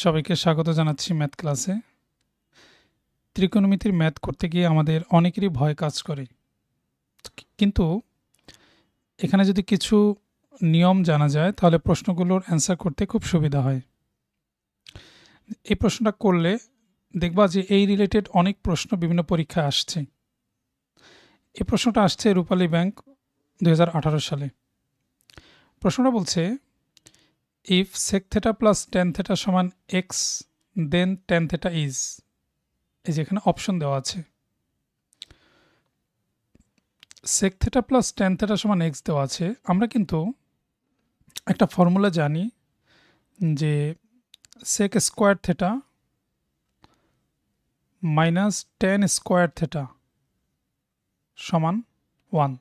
সবাইকে স্বাগত জানাচ্ছি ম্যাথ ক্লাসে। ত্রিকোণমিতির ম্যাথ করতে গিয়ে আমাদের অনেকেরই ভয় কাজ করে, কিন্তু এখানে যদি কিছু নিয়ম জানা যায় তাহলে প্রশ্নগুলোর অ্যান্সার করতে খুব সুবিধা হয়। এই প্রশ্নটা করলে দেখবা যে এই রিলেটেড অনেক প্রশ্ন বিভিন্ন পরীক্ষায় আসছে। এই প্রশ্নটা আসছে রূপালী ব্যাংক 2018 সালে। প্রশ্নটা বলছে if sec theta plus tan theta সমান x then tan theta is, এই যে এখানে অপশন দেওয়া আছে। sec theta plus tan theta সমান x দেওয়া আছে। আমরা কিন্তু একটা ফর্মুলা জানি যে sec square theta minus tan square theta সমান 1।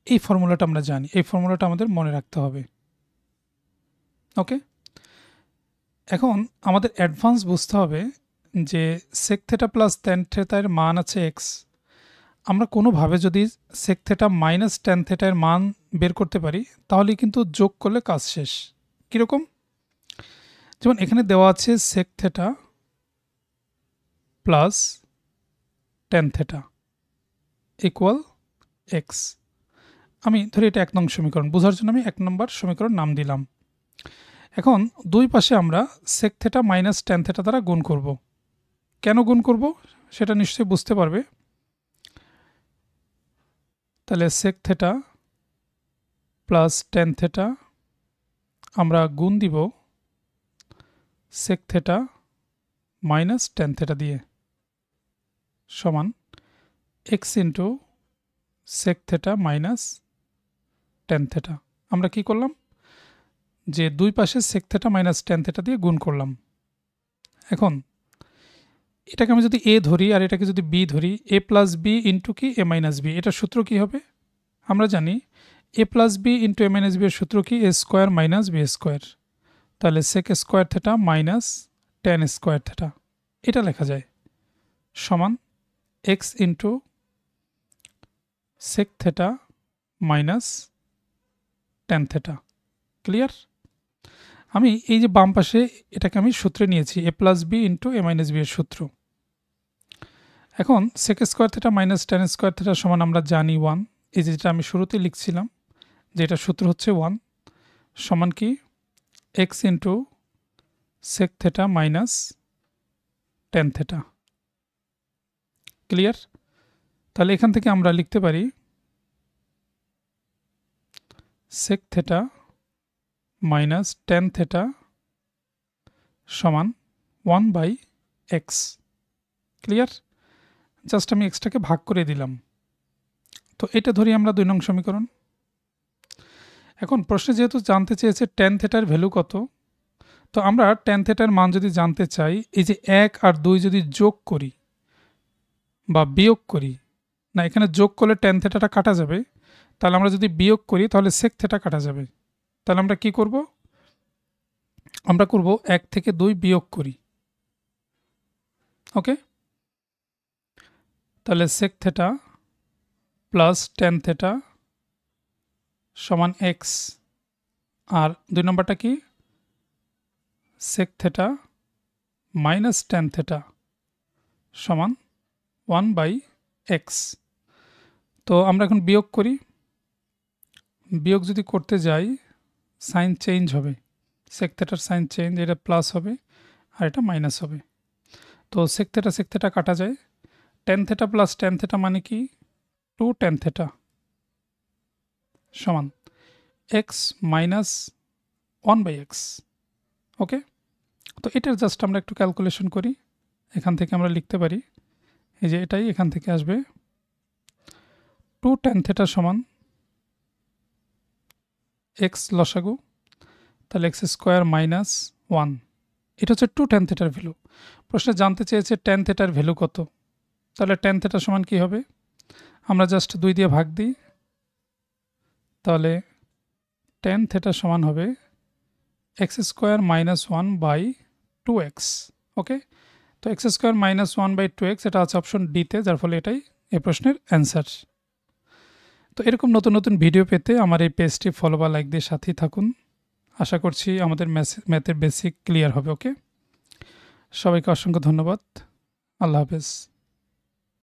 এই ফর্মুলাটা আমরা জানি, এই ফর্মুলাটা আমাদের মনে রাখতে হবে। ওকে, এখন আমাদের অ্যাডভান্স বুঝতে হবে যে sec theta plus tan theta এর মান আছে x। আমরা কোনোভাবে যদি sec theta minus tan theta এর মান বের করতে পারি তাহলে কিন্তু যোগ করলে কাজ শেষ। কীরকম? যেমন এখানে দেওয়া আছে sec theta plus tan theta equal x। আমি ধরি এটা 1 নং সমীকরণ, বোঝার জন্য আমি 1 নম্বর সমীকরণ নাম দিলাম। এখন দুই পাশে আমরা sec theta minus tan theta দ্বারা গুণ করব। কেন গুণ করব সেটা নিশ্চয়ই বুঝতে পারবে। তাহলে sec theta plus tan theta আমরা গুণ দিব sec theta minus tan theta দিয়ে সমান x into sec theta minus tan theta। আমরা কি করলাম যে দুই পাশে sec theta minus tan theta দিয়ে গুণ করলাম। এখন এটাকে আমি যদি a ধরি আর এটাকে যদি b ধরি, a প্লাস b ইন্টু কি a মাইনাস b, এটার সূত্র কি হবে? আমরা জানি a plus b into a minus b এর সূত্র কি? a square minus b square. তাহলে sec square theta minus tan square theta এটা লেখা যায় সমান x into sec theta minus tan theta। Clear? আমি এই যে বাম পাশে এটাকে আমি সূত্রে নিয়েছি a plus b into a minus b এর সূত্র। এখন sec square theta minus tan square theta সমান আমরা জানি 1। এই যেটা আমি শুরুতে লিখছিলাম যে এটা সূত্র হচ্ছে 1 সমান কি x into sec theta minus tan theta। Clear? তাহলে এখান থেকে আমরা লিখতে পারি sec theta minus tan theta সমান 1/x। ক্লিয়ার? জাস্ট আমি এক্সটাকে ভাগ করে দিলাম। তো এটা ধরি আমরা 2 নং সমীকরণ। এখন প্রশ্নে যেহেতু জানতে চেয়েছে tan theta এর ভ্যালু কত, তো আমরা tan theta এর মান যদি জানতে চাই, এই যে 1 আর 2 যদি যোগ করি বা বিয়োগ করি, না এখানে যোগ করলে tan theta টা কাটা যাবে, তাহলে আমরা যদি বিয়োগ করি তাহলে sec theta কাটা যাবে। তাহলে আমরা কি করব? আমরা করব 1 থেকে 2 বিয়োগ করি। ওকে, তাহলে sec theta plus tan theta সমান x, আর 2 নম্বরটা কি sec theta minus tan theta সমান 1/x। তো আমরা এখন বিয়োগ করি। বিয়োগ যদি করতে যাই সাইন চেঞ্জ হবে, sec theta সাইন চেঞ্জ, এটা প্লাস হবে আর এটা মাইনাস হবে। তো sec theta কাটা যায়। tan theta plus tan theta মানে কি 2 tan theta সমান x মাইনাস 1/x। ওকে, তো এটার জাস্ট আমরা একটু ক্যালকুলেশন করি। এখান থেকে আমরা লিখতে পারি এই যে এটাই এখান থেকে আসবে 2 tan theta সমান x লসাগু, তাহলে x স্কোয়ার মাইনাস 1। এটা হচ্ছে 2 tan theta এর ভ্যালু। প্রশ্নে জানতে চেয়েছে tan theta এর ভ্যালু কত, তাহলে tan theta সমান কি হবে? আমরা জাস্ট 2 দিয়ে ভাগ দিই, তাহলে tan theta সমান হবে x স্কোয়ার মাইনাস 1/2x। ওকে, তো x স্কোয়ার মাইনাস 1/2x এটা আছে অপশন ডিতে, যার ফলে এটাই এই প্রশ্নের অ্যান্সার। তো এরকম নতুন নতুন ভিডিও পেতে আমার এই পেজটি ফলো বা লাইক দিয়ে সাথেই থাকুন। আশা করছি আমাদের ম্যাথের বেসিক ক্লিয়ার হবে। ওকে। সবাইকে অসংখ্য ধন্যবাদ। আল্লাহ হাফেজ।